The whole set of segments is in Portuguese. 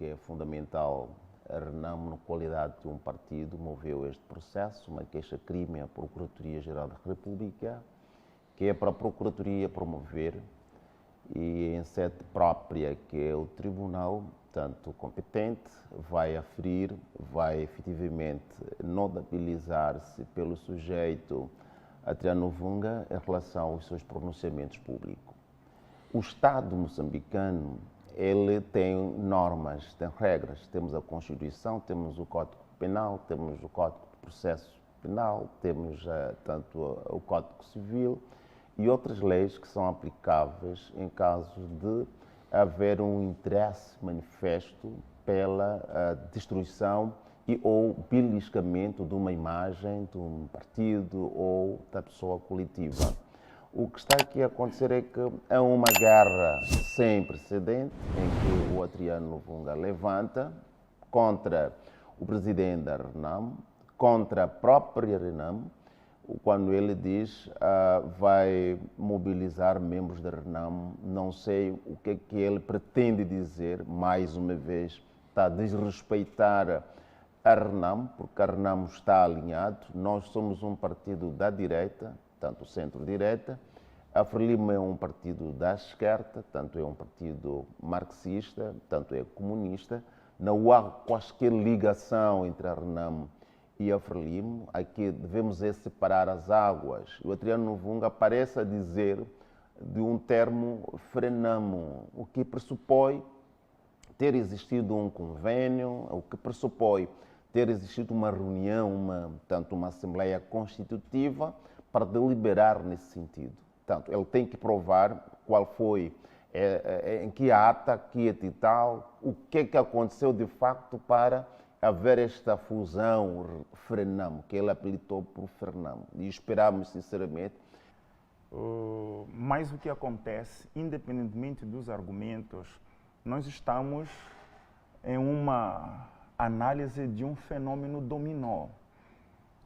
que é fundamental. A Renamo, na qualidade de um partido, moveu este processo, uma queixa-crime à Procuradoria-Geral da República, que é para a Procuradoria promover, e em sede própria, que é o Tribunal, tanto competente, vai aferir, vai efetivamente notabilizar-se pelo sujeito Adriano Vunga em relação aos seus pronunciamentos públicos. O Estado moçambicano, ele tem normas, tem regras. Temos a Constituição, temos o Código Penal, temos o Código de Processo Penal, temos tanto o Código Civil e outras leis que são aplicáveis em caso de haver um interesse manifesto pela destruição e ou beliscamento de uma imagem, de um partido ou da pessoa coletiva. O que está aqui a acontecer é que há uma guerra sem precedente em que o Adriano Vunga levanta contra o presidente da Renamo, contra a própria Renamo, quando ele diz vai mobilizar membros da Renamo. Não sei o que é que ele pretende dizer, mais uma vez, está a desrespeitar a Renamo, porque a Renamo está alinhado. Nós somos um partido da direita, tanto centro-direita. A Frelimo é um partido da esquerda, tanto é um partido marxista, tanto é comunista. Não há quaisquer ligação entre a Renamo e a Frelimo. Aqui devemos separar as águas. O Adriano Vunga parece a dizer de um termo Frenamo, o que pressupõe ter existido um convênio, o que pressupõe ter existido uma reunião, uma assembleia constitutiva para deliberar nesse sentido. Portanto, ele tem que provar qual foi, em que ata, que edital, o que é que aconteceu de facto para haver esta fusão Frenamo, que ele apelidou por Frenamo. E esperamos, sinceramente. Mas o que acontece, independentemente dos argumentos, nós estamos em uma análise de um fenômeno dominó.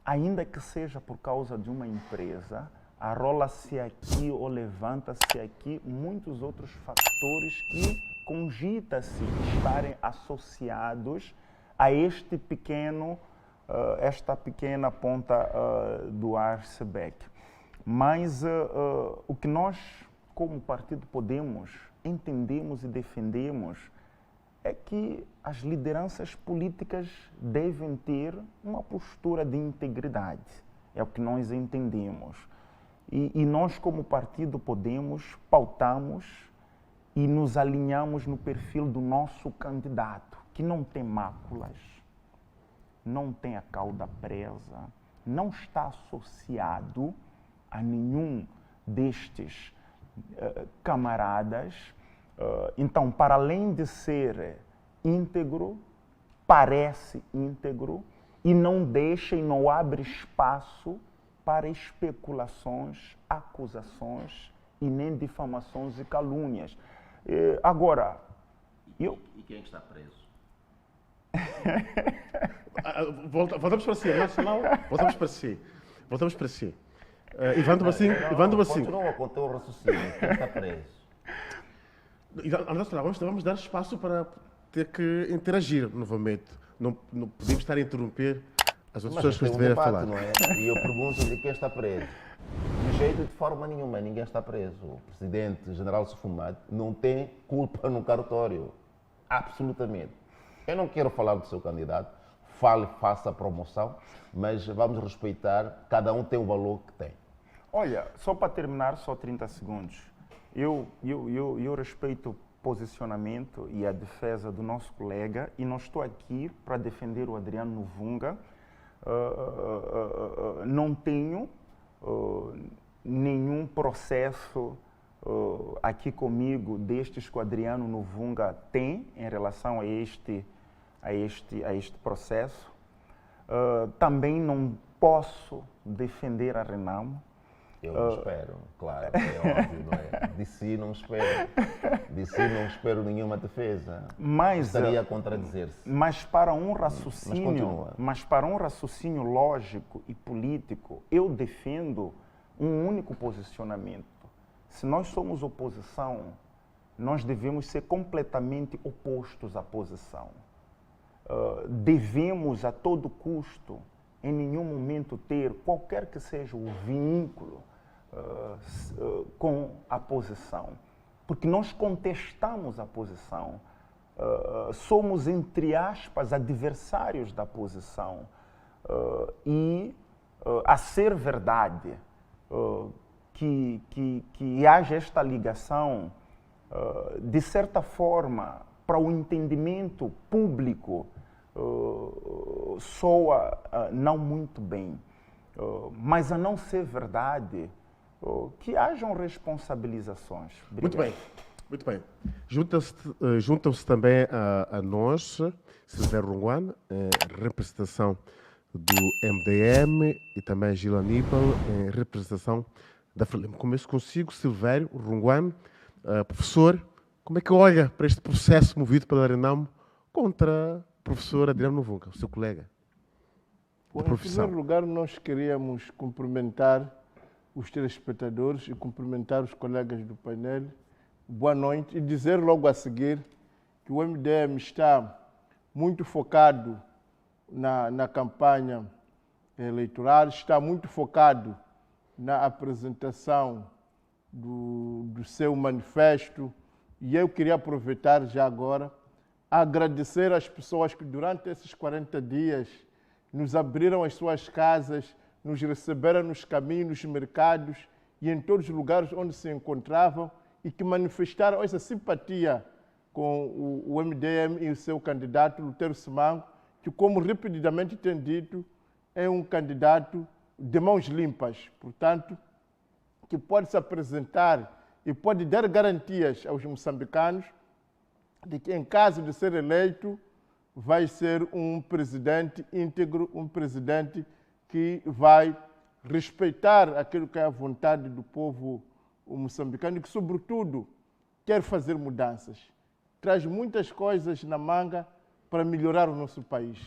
Ainda que seja por causa de uma empresa, arrola-se aqui ou levanta-se aqui muitos outros fatores que cogita-se estarem associados a esta pequena ponta do iceberg. Mas o que nós, como Partido Podemos, entendemos e defendemos é que as lideranças políticas devem ter uma postura de integridade. É o que nós entendemos. E nós, como Partido Podemos, pautamos e nos alinhamos no perfil do nosso candidato, que não tem máculas, não tem a cauda presa, não está associado a nenhum destes camaradas. Então, para além de ser íntegro, parece íntegro e não deixa e não abre espaço para especulações, acusações e nem difamações e calúnias. Agora, E quem está preso? Voltamos para si, Nacional. Voltamos para si. Ivan Tomassinho. Continua com o teu raciocínio. Quem está preso? Vamos dar espaço para ter que interagir novamente. Não podemos estar a interromper as outras pessoas que estiverem a falar. Não é? E eu pergunto-lhe quem está preso. De jeito, de forma nenhuma, ninguém está preso. O presidente General Sufumado não tem culpa no cartório. Absolutamente. Eu não quero falar do seu candidato. Fale, faça a promoção, mas vamos respeitar, cada um tem o valor que tem. Olha, só para terminar, só 30 segundos. Eu respeito o posicionamento e a defesa do nosso colega e não estou aqui para defender o Adriano Vunga. Não tenho nenhum processo aqui comigo destes que o Adriano Vunga tem em relação a este processo. Também não posso defender a Renamo. Eu não espero, claro, é óbvio, não é? De si não espero. De si não espero nenhuma defesa. Estaria a contradizer-se. Mas para um raciocínio lógico e político, eu defendo um único posicionamento. Se nós somos oposição nós devemos ser completamente opostos à posição. Devemos, a todo custo, em nenhum momento ter qualquer que seja o vínculo com a posição. Porque nós contestamos a posição. Somos, entre aspas, adversários da posição. A ser verdade que haja esta ligação, de certa forma, para o entendimento público, soa não muito bem. Mas, a não ser verdade, que hajam responsabilizações. Obrigado. Muito bem. Juntam-se também a nós, Silvério Runguane, em representação do MDM, e também Gil Aníbal, em representação da Frelimo. Começo consigo, Silvério Runguane, professor. Como é que olha para este processo movido pela Renamo contra a professora Adriano Novunga, o seu colega de profissão? Em primeiro lugar, nós queríamos cumprimentar os telespectadores e cumprimentar os colegas do painel. Boa noite, e dizer logo a seguir que o MDM está muito focado na campanha eleitoral, está muito focado na apresentação do seu manifesto, e eu queria aproveitar já agora a agradecer às pessoas que durante esses 40 dias nos abriram as suas casas, nos receberam nos caminhos, nos mercados e em todos os lugares onde se encontravam, e que manifestaram essa simpatia com o MDM e o seu candidato, Lutero Simango, que, como repetidamente tem dito, é um candidato de mãos limpas, portanto, que pode se apresentar e pode dar garantias aos moçambicanos de que, em caso de ser eleito, vai ser um presidente íntegro, um presidente que vai respeitar aquilo que é a vontade do povo moçambicano e que, sobretudo, quer fazer mudanças. Traz muitas coisas na manga para melhorar o nosso país.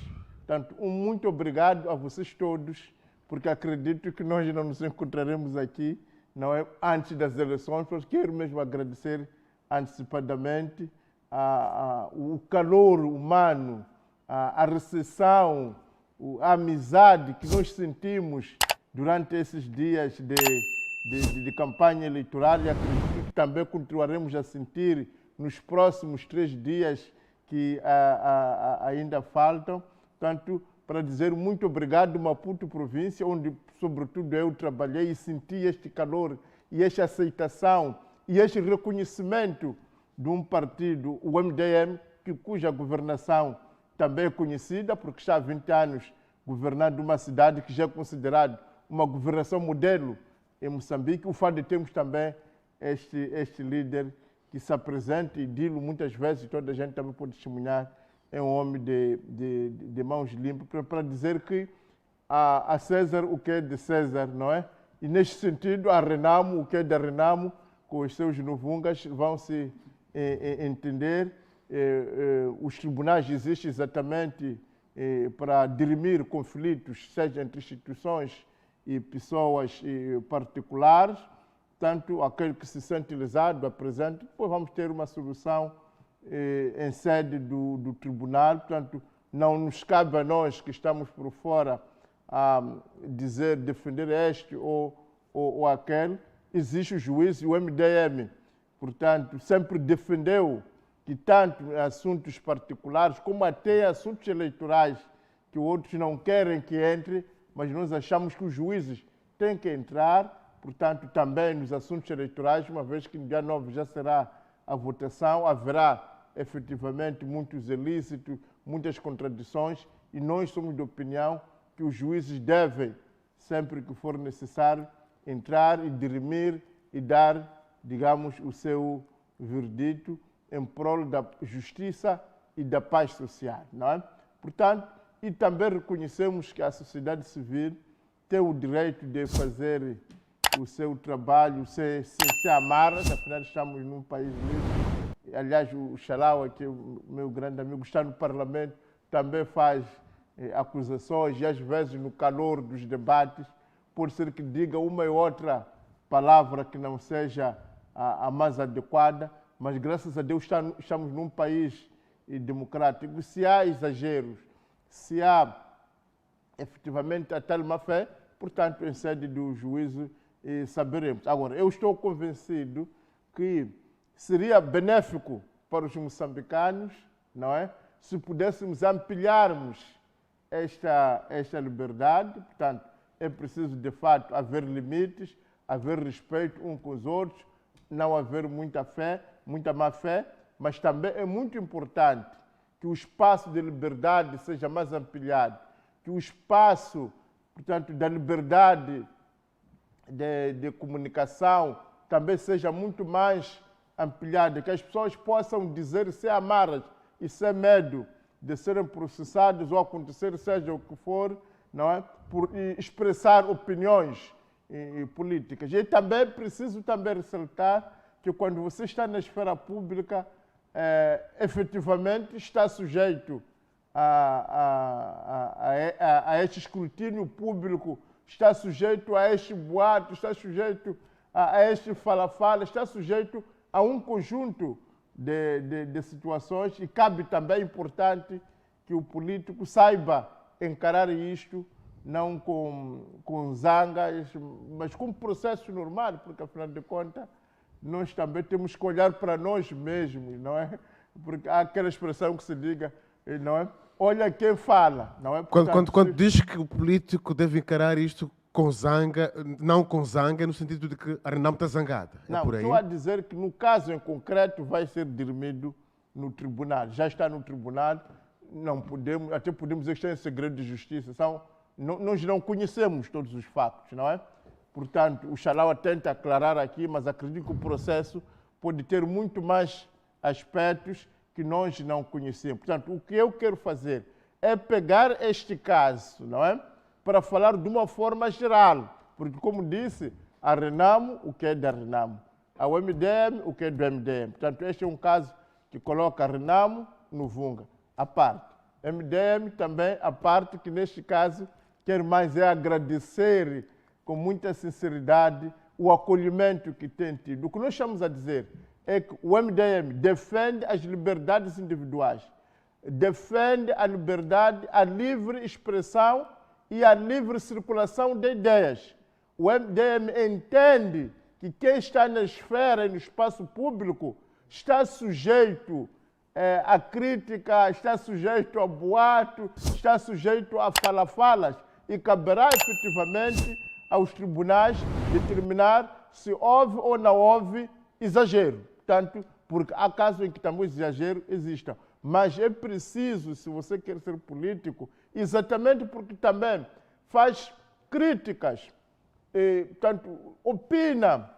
Portanto, muito obrigado a vocês todos, porque acredito que nós não nos encontraremos aqui, não é, antes das eleições, mas quero mesmo agradecer antecipadamente o calor humano, a recepção, a amizade que nós sentimos durante esses dias de campanha eleitoral, e acredito que também continuaremos a sentir nos próximos 3 dias que ainda faltam. Portanto, para dizer muito obrigado, Maputo província, onde sobretudo eu trabalhei e senti este calor e esta aceitação e este reconhecimento de um partido, o MDM, cuja governação também é conhecida, porque está há 20 anos governando uma cidade que já é considerada uma governação modelo em Moçambique. O fato de termos também este líder que se apresenta, e dilo muitas vezes, toda a gente também pode testemunhar, é um homem de mãos limpas, para dizer que a César o que é de César, não é? E neste sentido, a Renamo, o que é da Renamo, com os seus novungas, vão se entender. Os tribunais existem exatamente para dirimir conflitos, seja entre instituições e pessoas particulares. Tanto aquele que se sente lesado apresenta, depois vamos ter uma solução em sede do tribunal. Portanto, não nos cabe a nós que estamos por fora a defender este ou aquele. Existe o juiz e o MDM, portanto, sempre defendeu que tanto em assuntos particulares como até em assuntos eleitorais, que outros não querem que entre, mas nós achamos que os juízes têm que entrar. Portanto, também nos assuntos eleitorais, uma vez que no dia 9 já será a votação, haverá efetivamente muitos ilícitos, muitas contradições, e nós somos de opinião que os juízes devem, sempre que for necessário, entrar e dirimir e dar, digamos, o seu verdito em prol da justiça e da paz social, não é? Portanto, e também reconhecemos que a sociedade civil tem o direito de fazer o seu trabalho sem se amarras, afinal estamos num país livre. Aliás, o Xalau, que é o meu grande amigo, está no Parlamento, também faz acusações, e às vezes no calor dos debates pode ser que diga uma e outra palavra que não seja a mais adequada, mas graças a Deus estamos num país democrático. Se há exageros, se há efetivamente a tal má fé, portanto, em sede do juízo, saberemos. Agora, eu estou convencido que seria benéfico para os moçambicanos, não é? Se pudéssemos ampliarmos esta liberdade. Portanto, é preciso, de fato, haver limites, haver respeito uns com os outros, não haver muita fé, muita má fé, mas também é muito importante que o espaço de liberdade seja mais ampliado, que o espaço, portanto, da liberdade de comunicação também seja muito mais ampliado, que as pessoas possam dizer sem amarras e sem medo de serem processados ou acontecer seja o que for, não é? Por expressar opiniões políticas. E também preciso também ressaltar que quando você está na esfera pública, efetivamente está sujeito a este escrutínio público, está sujeito a este boato, está sujeito a este fala-fala, está sujeito a um conjunto de situações, e cabe também, importante, que o político saiba encarar isto, não com zangas, mas com processo normal, porque, afinal de contas, nós também temos que olhar para nós mesmos, não é? Porque há aquela expressão que se diga, não é? Olha quem fala, não é? Portanto, quando diz que o político deve encarar isto com zanga, não com zanga, no sentido de que a Renamo está zangada. Não, por aí? estou a dizer que no caso em concreto vai ser dirimido no tribunal. Já está no tribunal, não podemos, até podemos dizer que está em segredo de justiça. Nós não conhecemos todos os factos, não é? Portanto, o Xalaua tenta aclarar aqui, mas acredito que o processo pode ter muito mais aspectos que nós não conhecemos. Portanto, o que eu quero fazer é pegar este caso, não é? Para falar de uma forma geral, porque, como disse, a Renamo, o que é da Renamo, a MDM, o que é do MDM. Portanto, este é um caso que coloca a Renamo no Vunga, à parte. MDM também, à parte, que neste caso, quer mais é agradecer com muita sinceridade o acolhimento que tem tido. O que nós estamos a dizer é que o MDM defende as liberdades individuais, defende a liberdade, a livre expressão e a livre circulação de ideias. O MDM entende que quem está na esfera e no espaço público está sujeito a crítica, está sujeito a boato, está sujeito a fala-falas, e caberá efetivamente aos tribunais determinar se houve ou não houve exagero. Portanto, porque há casos em que também exagero exista. Mas é preciso, se você quer ser político, exatamente porque também faz críticas, portanto, opina,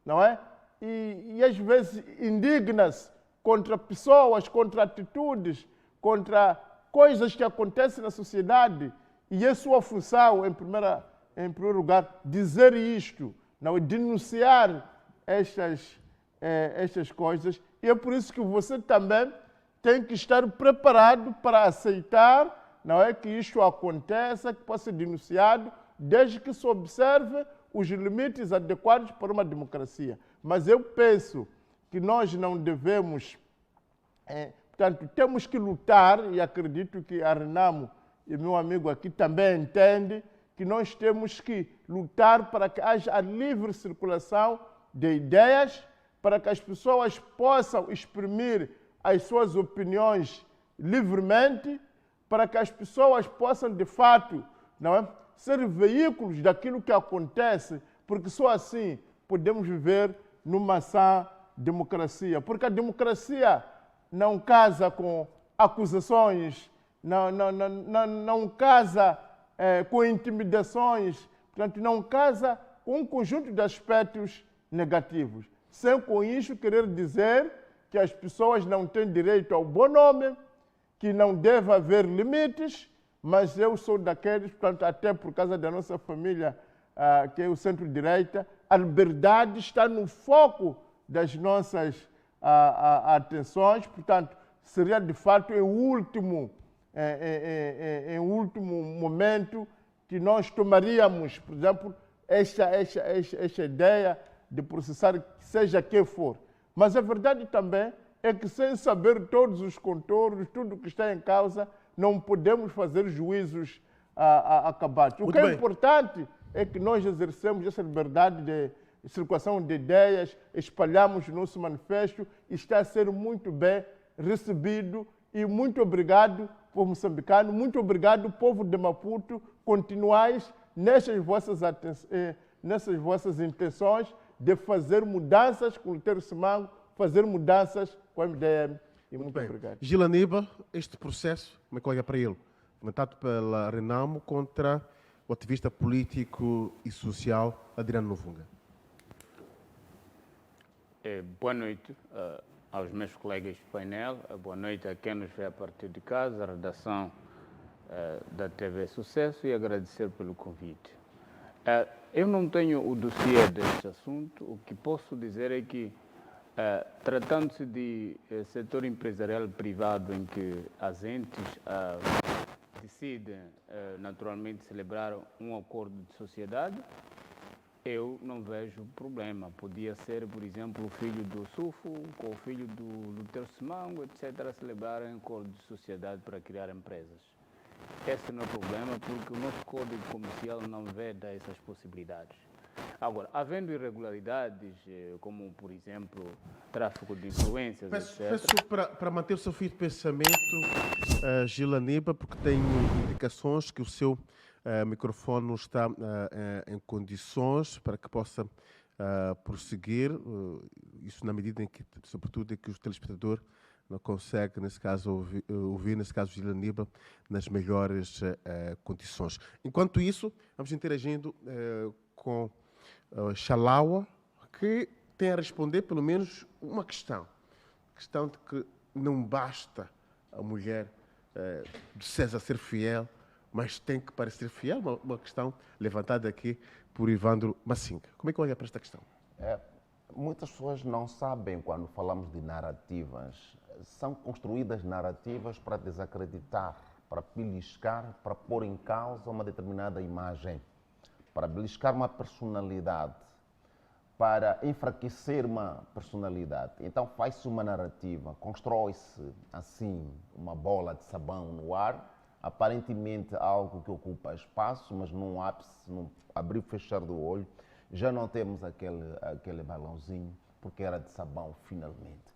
não é? E às vezes indigna-se contra pessoas, contra atitudes, contra coisas que acontecem na sociedade. E é sua função, em primeiro lugar, dizer isto, não é? Denunciar estas coisas. E é por isso que você também tem que estar preparado para aceitar, não é, que isto aconteça, que possa ser denunciado, desde que se observe os limites adequados para uma democracia. Mas eu penso que nós não devemos, portanto, temos que lutar, e acredito que a Renamo e meu amigo aqui também entende, que nós temos que lutar para que haja a livre circulação de ideias, para que as pessoas possam exprimir as suas opiniões livremente, para que as pessoas possam, de fato, não é, ser veículos daquilo que acontece, porque só assim podemos viver numa sã democracia. Porque a democracia não casa com acusações, não casa com intimidações, portanto, não casa com um conjunto de aspectos negativos. Sem com isso querer dizer que as pessoas não têm direito ao bom nome, que não deve haver limites, mas eu sou daqueles, portanto, até por causa da nossa família, que é o centro-direita, a liberdade está no foco das nossas atenções, portanto, seria de fato em último momento que nós tomaríamos, por exemplo, esta ideia de processar seja quem for. Mas a verdade também é que, sem saber todos os contornos, tudo que está em causa, não podemos fazer juízos acabados. O Muito que é bem. importante é que nós exercemos essa liberdade de circulação de ideias, espalhamos o nosso manifesto e está a ser muito bem recebido. E muito obrigado, povo moçambicano, muito obrigado, povo de Maputo, continuais nessas vossas intenções de fazer mudanças com o Terço Mango, fazer mudanças com o MDM. E muito Bem, obrigado. Gil Aníbal, este processo, como é que olha para ele? Fomentado pela Renamo contra o ativista político e social Adriano Novunga. Boa noite aos meus colegas de painel, boa noite a quem nos vê a partir de casa, a redação da TV Sucesso, e agradecer pelo convite. Eu não tenho o dossiê deste assunto. O que posso dizer é que, tratando-se de setor empresarial privado em que as entes decidem naturalmente celebrar um acordo de sociedade, eu não vejo problema. Podia ser, por exemplo, o filho do Sufo com o filho do Terço Mango, etc., celebrarem um acordo de sociedade para criar empresas. Esse não é o problema, porque o nosso Código Comercial não veda essas possibilidades. Agora, havendo irregularidades, como, por exemplo, tráfico de influências, etc. Peço para manter o seu fio de pensamento, Gil Aníbal, porque tenho indicações que o seu microfone não está em condições para que possa prosseguir, isso na medida em que, sobretudo, em que o telespectador não consegue, nesse caso, ouvir, nesse caso, Gil Aníbal, nas melhores condições. Enquanto isso, vamos interagindo com Xalaua, que tem a responder pelo menos uma questão. A questão de que não basta a mulher de César ser fiel, mas tem que parecer fiel, uma questão levantada aqui por Ivandro Massinga. Como é que olha para esta questão? Muitas pessoas não sabem, quando falamos de narrativas, são construídas narrativas para desacreditar, para beliscar, para pôr em causa uma determinada imagem, para beliscar uma personalidade, para enfraquecer uma personalidade. Então faz-se uma narrativa, constrói-se assim uma bola de sabão no ar, aparentemente algo que ocupa espaço, mas num ápice, num abrir e fechar do olho, já não temos aquele balãozinho, porque era de sabão finalmente.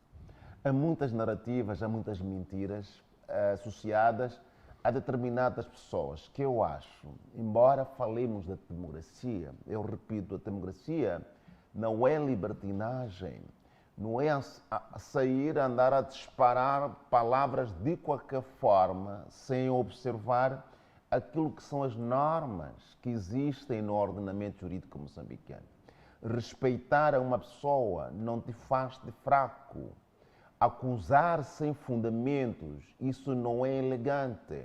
Há muitas narrativas, há muitas mentiras associadas a determinadas pessoas, que eu acho, embora falemos da democracia, eu repito, a democracia não é libertinagem, não é sair, andar a disparar palavras de qualquer forma, sem observar aquilo que são as normas que existem no ordenamento jurídico moçambicano. Respeitar a uma pessoa não te faz de fraco. Acusar sem fundamentos, isso não é elegante.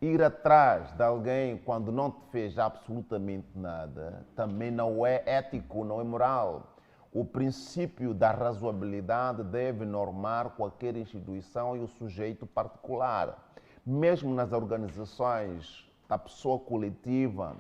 Ir atrás de alguém quando não te fez absolutamente nada também não é ético, não é moral. O princípio da razoabilidade deve normar qualquer instituição e o sujeito particular. Mesmo nas organizações da pessoa coletiva,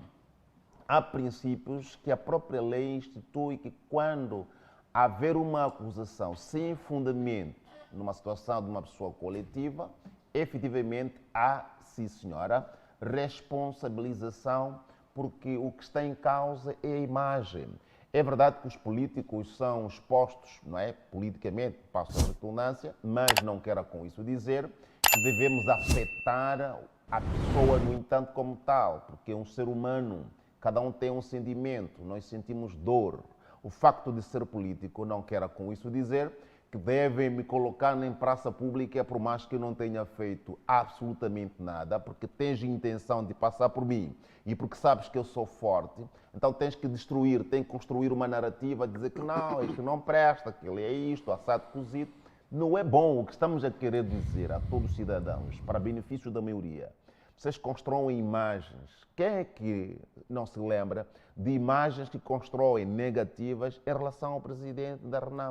há princípios que a própria lei institui que, quando haver uma acusação sem fundamento numa situação de uma pessoa coletiva, efetivamente há, sim senhora, responsabilização, porque o que está em causa é a imagem. É verdade que os políticos são expostos, não é, politicamente, passo a redundância, mas não quero com isso dizer que devemos afetar a pessoa, no entanto, como tal, porque é um ser humano, cada um tem um sentimento, nós sentimos dor. O facto de ser político não quero com isso dizer que devem me colocar em praça pública, por mais que eu não tenha feito absolutamente nada, porque tens intenção de passar por mim e porque sabes que eu sou forte, então tens que destruir, tens que construir uma narrativa, dizer que não, isto não presta, que ele é isto, assado cozido. Não é bom o que estamos a querer dizer a todos os cidadãos, para benefício da maioria. Vocês constroem imagens. Quem é que não se lembra de imagens que constroem negativas em relação ao presidente da Renamo?